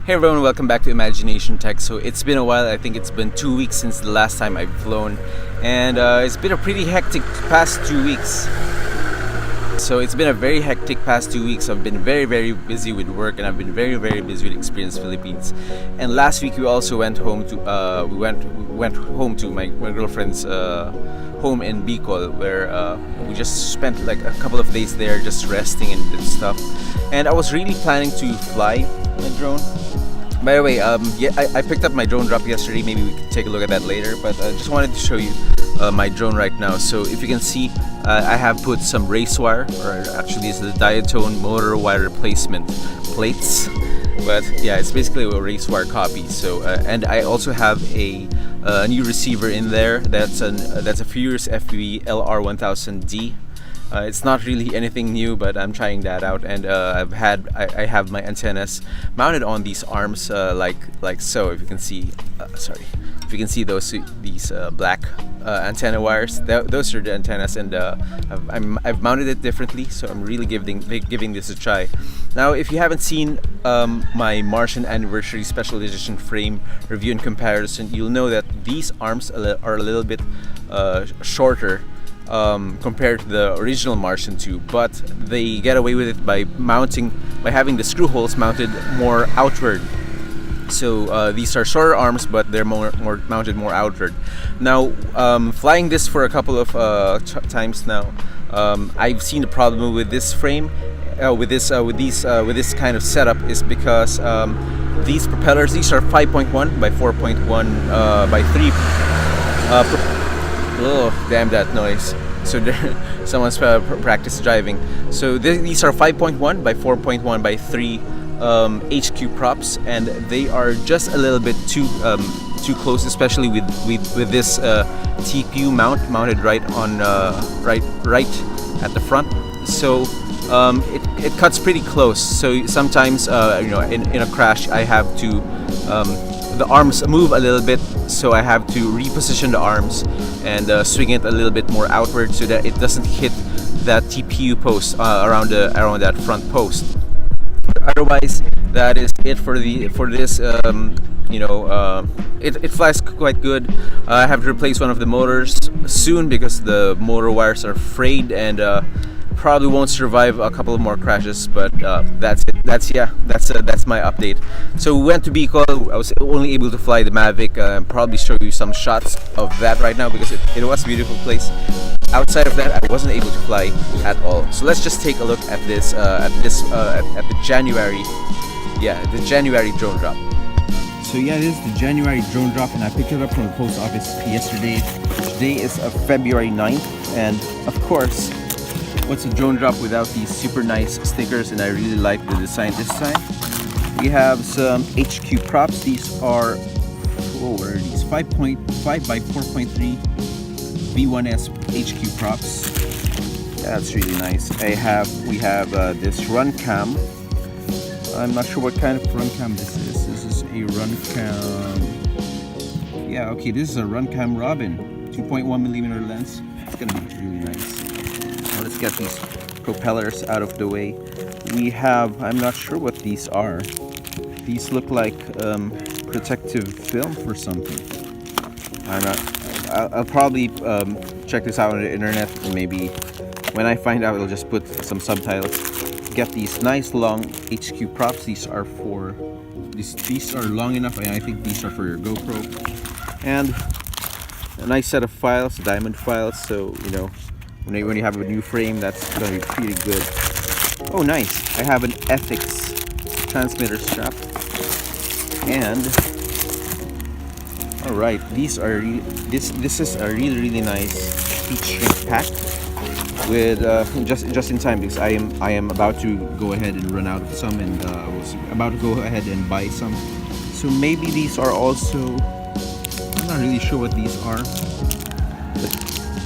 Hey everyone, welcome back to Imagination Tech. So it's been a while. I think it's been 2 weeks since the last time I've flown, and it's been a pretty hectic past 2 weeks. So it's been a very hectic past 2 weeks. I've been very busy with work, and I've been very busy with Experience Philippines. And last week we also went home to we went home to my girlfriend's home in Bicol, where we just spent like a couple of days there just resting and stuff. And I was really planning to fly my drone. By the way, I picked up my drone drop yesterday. Maybe we can take a look at that later, but I just wanted to show you my drone right now. So if you can see, I have put some race wire, or actually it's the diatone motor wire replacement plates, but yeah, it's basically a race wire copy. So and I also have a new receiver in there. That's a Furious FPV LR1000D. It's not really anything new, but I'm trying that out, and I have my antennas mounted on these arms like so. If you can see, if you can see these black antenna wires, those are the antennas, and I've mounted it differently, so I'm really giving this a try. Now, if you haven't seen my Martian Anniversary Special Edition frame review and comparison, you'll know that these arms are a little bit shorter compared to the original Martian II, but they get away with it by having the screw holes mounted more outward. So these are shorter arms, but they're mounted more outward. Now, flying this for a couple of times now, I've seen the problem with this frame, with this kind of setup, is because these propellers, these are 5.1 by 4.1 by 3. Oh, damn that noise. So someone's practice driving. So these are 5.1 by 4.1 by 3 HQProps, and they are just a little bit too close, especially with this TPU mounted right on right at the front. So it cuts pretty close. So sometimes in a crash I have to the arms move a little bit, so I have to reposition the arms and swing it a little bit more outward so that it doesn't hit that TPU post around that front post. Otherwise, that is it for this. It flies quite good. I have to replace one of the motors soon because the motor wires are frayed, and probably won't survive a couple of more crashes, but that's it. That's my update. So we went to Bicol. I was only able to fly the Mavic. Probably show you some shots of that right now because it was a beautiful place. Outside of that, I wasn't able to fly at all. So let's just take a look at this at the January drone drop. So yeah, this is the January drone drop, and I picked it up from the post office yesterday. Today is February 9th, and of course, what's a drone drop without these super nice stickers? And I really like the design this time. We have some HQProps. These are, what are these? 5.5 by 4.3 V1S HQProps. That's really nice. We have this RunCam. I'm not sure what kind of RunCam this is. This is a RunCam. Yeah, okay, this is a RunCam Robin 2.1mm lens. It's gonna be really nice. Now let's get these propellers out of the way. We have, I'm not sure what these are. These look like protective film for something. I'll probably check this out on the internet, and maybe when I find out, I'll just put some subtitles. Get these nice long HQProps. These are these are long enough, and I think these are for your GoPro. And a nice set of files, Damon files. So when you have a new frame, that's going to be pretty good. Oh, nice! I have an FX transmitter strap, and all right, this is a really nice heat shrink pack with just in time, because I am about to go ahead and run out of some, and I was about to go ahead and buy some. So maybe these are also, I'm not really sure what these are, but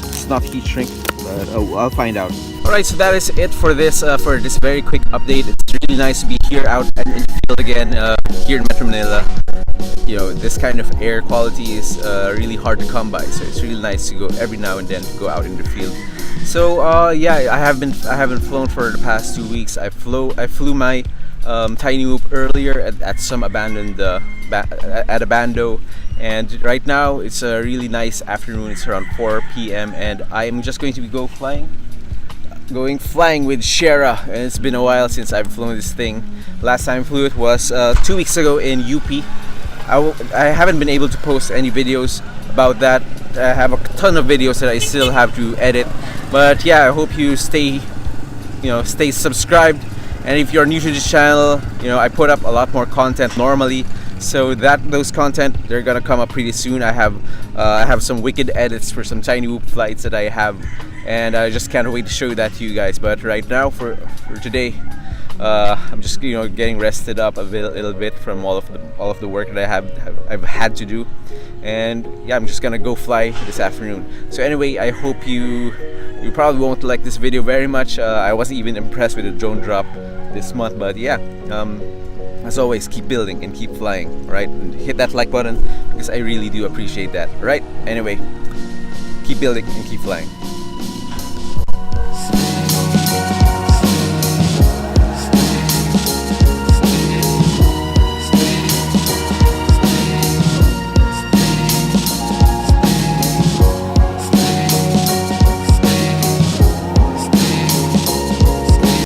it's not heat shrink. But I'll find out. Alright, so that is it for this very quick update. It's really nice to be here out in the field again, here in Metro Manila. This kind of air quality is really hard to come by, so it's really nice to go every now and then to go out in the field. So yeah, I haven't flown for the past 2 weeks. I flew my tiny whoop earlier at some abandoned at a bando, and right now it's a really nice afternoon. It's around 4 p.m. and I'm just going to be going flying with Shara, and it's been a while since I've flown this thing. Last time I flew it was 2 weeks ago in UP. I haven't been able to post any videos about that. I have a ton of videos that I still have to edit, but yeah, I hope you stay subscribed. And if you're new to this channel, I put up a lot more content normally, so those content, they're gonna come up pretty soon. I have some wicked edits for some tiny whoop flights that I have, and I just can't wait to show that to you guys. But right now, for today, I'm just getting rested up a little bit from all of the work that I've had to do, and yeah, I'm just gonna go fly this afternoon. So anyway, I hope you probably won't like this video very much. I wasn't even impressed with the drone drop this month, but yeah, as always, keep building and keep flying, right? And hit that like button because I really do appreciate that, right? Anyway, keep building and keep flying.